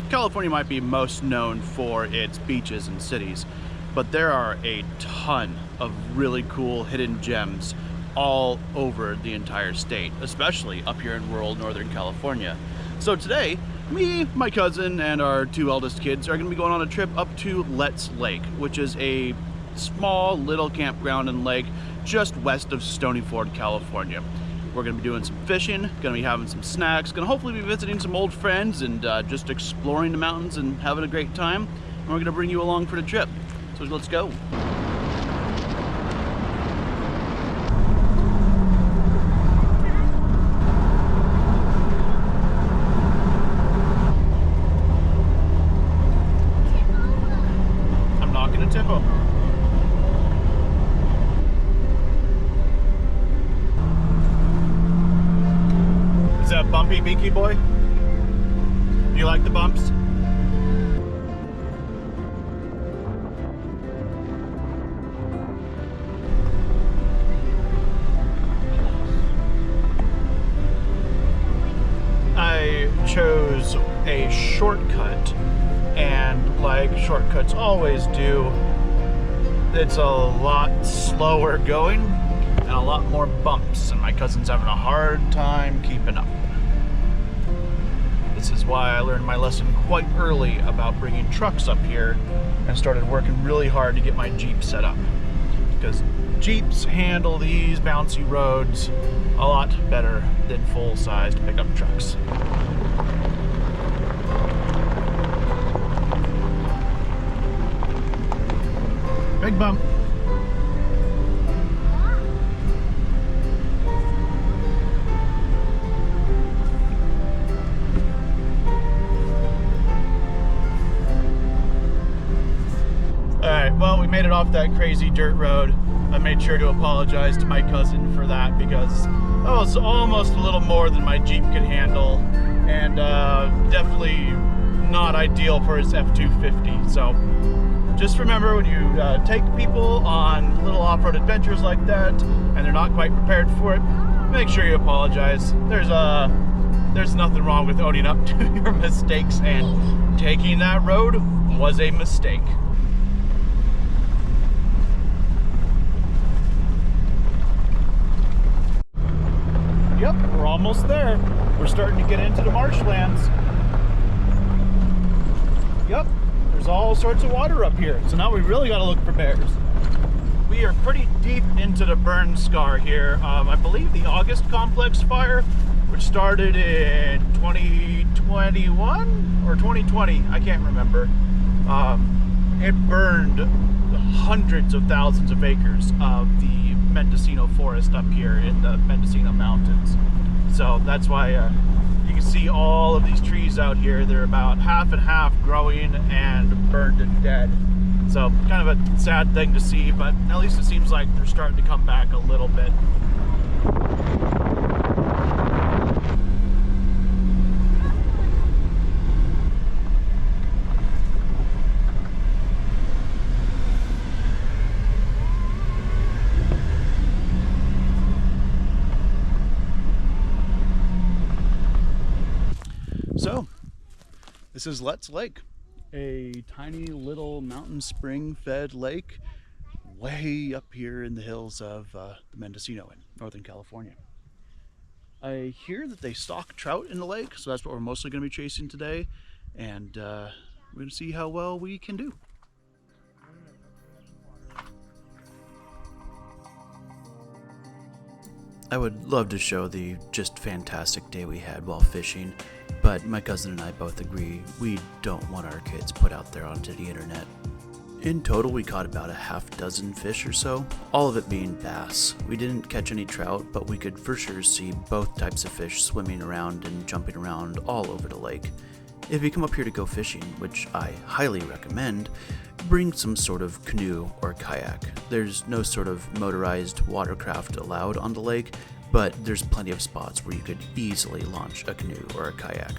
California might be most known for its beaches and cities, but there are a ton of really cool hidden gems all over the entire state, especially up here in rural Northern California. So today, me, my cousin, and our two eldest kids are going to be going on a trip up to Let's Lake, which is a small little campground and lake just west of Stonyford, California. We're going to be doing some fishing, going to be having some snacks, going to hopefully be visiting some old friends and just exploring the mountains and having a great time. And we're going to bring you along for the trip. So let's go. I'm not going to tempo. Is that bumpy beaky boy? Do you like the bumps? I chose a shortcut, and like shortcuts always do, it's a lot slower going and a lot more bumps, and my cousin's having a hard time keeping up. This is why I learned my lesson quite early about bringing trucks up here and started working really hard to get my Jeep set up, because Jeeps handle these bouncy roads a lot better than full-sized pickup trucks. Big bump. Alright, well, we made it off that crazy dirt road. I made sure to apologize to my cousin for that because that was almost a little more than my Jeep could handle, and definitely not ideal for his F-250. So just remember, when you take people on little off-road adventures like that and they're not quite prepared for it, make sure you apologize. There's nothing wrong with owning up to your mistakes, and taking that road was a mistake. Yep, we're almost there. We're starting to get into the marshlands. Yep, there's all sorts of water up here. So now we really got to look for bears. We are pretty deep into the burn scar here. I believe the August complex fire, which started in 2021 or 2020, I can't remember. It burned hundreds of thousands of acres of the Mendocino forest up here in the Mendocino Mountains. So that's why you can see all of these trees out here. They're about half and half growing and burned and dead. So kind of a sad thing to see, but at least it seems like they're starting to come back a little bit. So, this is Let's Lake, a tiny little mountain spring-fed lake way up here in the hills of the Mendocino in Northern California. I hear that they stock trout in the lake, so that's what we're mostly going to be chasing today, and we're going to see how well we can do. I would love to show the just fantastic day we had while fishing, but my cousin and I both agree we don't want our kids put out there onto the internet. In total, we caught about a half dozen fish or so, all of it being bass. We didn't catch any trout, but we could for sure see both types of fish swimming around and jumping around all over the lake. If you come up here to go fishing, which I highly recommend, bring some sort of canoe or kayak. There's no sort of motorized watercraft allowed on the lake, but there's plenty of spots where you could easily launch a canoe or a kayak.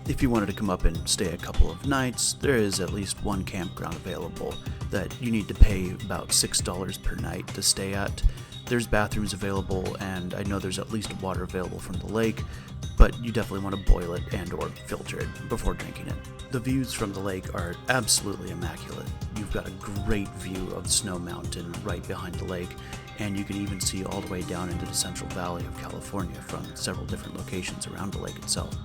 If you wanted to come up and stay a couple of nights, there is at least one campground available that you need to pay about $6 per night to stay at. There's bathrooms available, and I know there's at least water available from the lake, but you definitely want to boil it and or filter it before drinking it. The views from the lake are absolutely immaculate. You've got a great view of Snow Mountain right behind the lake, and you can even see all the way down into the Central Valley of California from several different locations around the lake itself.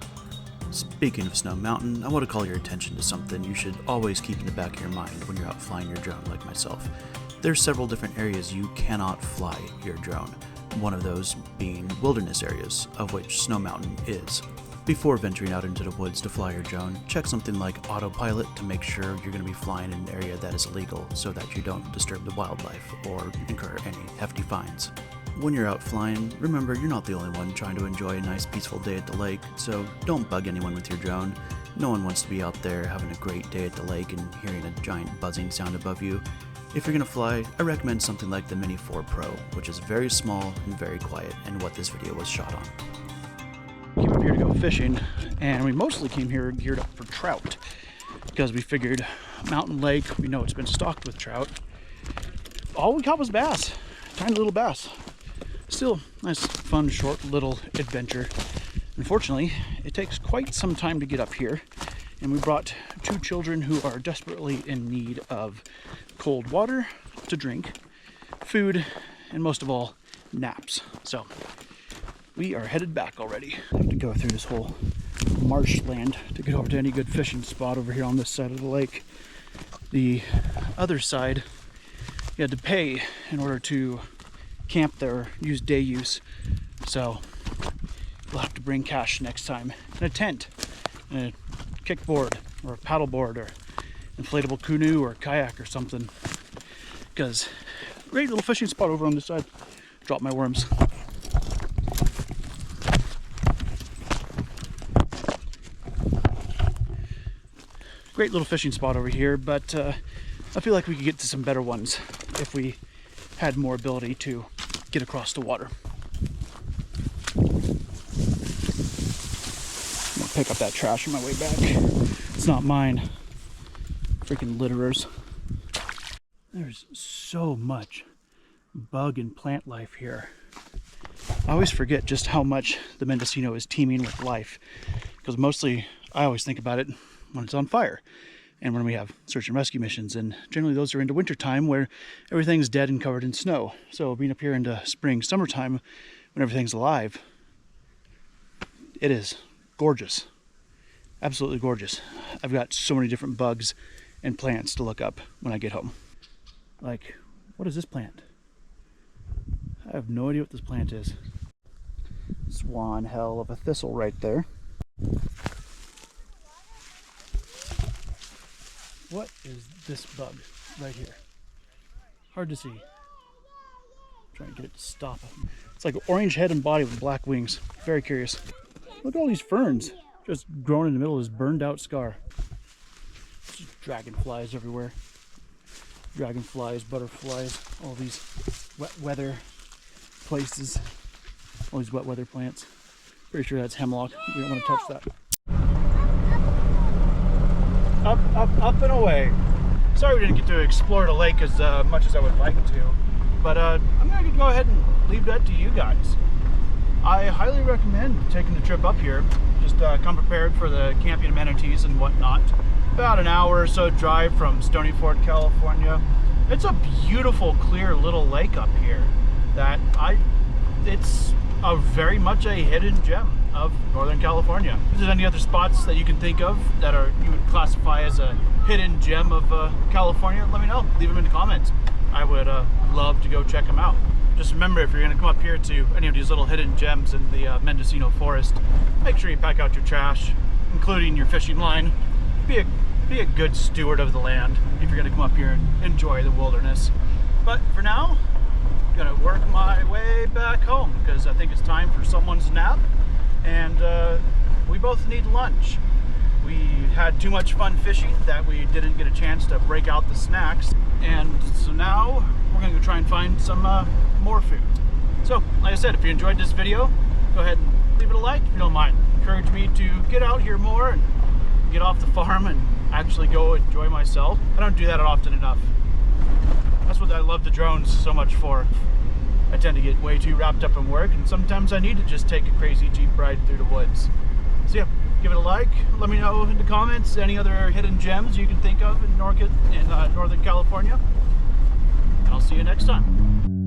Speaking of Snow Mountain, I want to call your attention to something you should always keep in the back of your mind when you're out flying your drone like myself. There's several different areas you cannot fly your drone, one of those being wilderness areas, of which Snow Mountain is. Before venturing out into the woods to fly your drone, check something like autopilot to make sure you're going to be flying in an area that is illegal so that you don't disturb the wildlife or incur any hefty fines. When you're out flying, remember you're not the only one trying to enjoy a nice peaceful day at the lake, so don't bug anyone with your drone. No one wants to be out there having a great day at the lake and hearing a giant buzzing sound above you. If you're going to fly, I recommend something like the Mini 4 Pro, which is very small and very quiet, and what this video was shot on. Came up here to go fishing, and we mostly came here geared up for trout because we figured mountain lake, we know it's been stocked with trout. All we caught was bass, tiny little bass. Still, nice, fun, short little adventure. Unfortunately, it takes quite some time to get up here, and we brought two children who are desperately in need of cold water to drink, food, and most of all, naps. So we are headed back already. I have to go through this whole marshland to get over to any good fishing spot over here on this side of the lake. The other side, you had to pay in order to camp there, use day use. So we'll have to bring cash next time, and a tent, and a kickboard, or a paddleboard, or inflatable canoe, or kayak, or something. Because great little fishing spot over on this side. Drop my worms. Great little fishing spot over here, but I feel like we could get to some better ones if we had more ability to get across the water. I'm gonna pick up that trash on my way back. It's not mine. Freaking litterers. There's so much bug and plant life here. I always forget just how much the Mendocino is teeming with life, because mostly I always think about it when it's on fire and when we have search and rescue missions, and generally those are into winter time where everything's dead and covered in snow. So being up here into spring, summertime when everything's alive, it is gorgeous. Absolutely gorgeous. I've got so many different bugs and plants to look up when I get home. Like, what is this plant? I have no idea what this plant is. Swan hell of a thistle right there. What is this bug right here? Hard to see. I'm trying to get it to stop. It's like an orange head and body with black wings. Very curious. Look at all these ferns just growing in the middle of this burned out scar. Just dragonflies everywhere. Dragonflies, butterflies, all these wet weather places. All these wet weather plants. Pretty sure that's hemlock. We don't want to touch that. Up, up, up and away. Sorry we didn't get to explore the lake as much as I would like to, but I'm going to go ahead and leave that to you guys. I highly recommend taking the trip up here. Just come prepared for the camping amenities and whatnot. About an hour or so drive from Stonyford, California. It's a beautiful, clear little lake up here that it's a very much a hidden gem of Northern California. If there's any other spots that you can think of that you would classify as a hidden gem of California, let me know. Leave them in the comments. I would love to go check them out. Just remember, if you're going to come up here to any of these little hidden gems in the Mendocino forest, make sure you pack out your trash, including your fishing line. Be a good steward of the land if you're going to come up here and enjoy the wilderness. But for now, I'm going to work my way back home because I think it's time for someone's nap, and we both need lunch. We had too much fun fishing that we didn't get a chance to break out the snacks, and so now we're going to go try and find some more food. So, like I said, if you enjoyed this video, go ahead and leave it a like if you don't mind. Encourage me to get out here more and get off the farm and actually go enjoy myself. I don't do that often enough. That's what I love the drones so much for. I tend to get way too wrapped up in work, and sometimes I need to just take a crazy Jeep ride through the woods. So yeah, give it a like. Let me know in the comments any other hidden gems you can think of in Northern California. And I'll see you next time.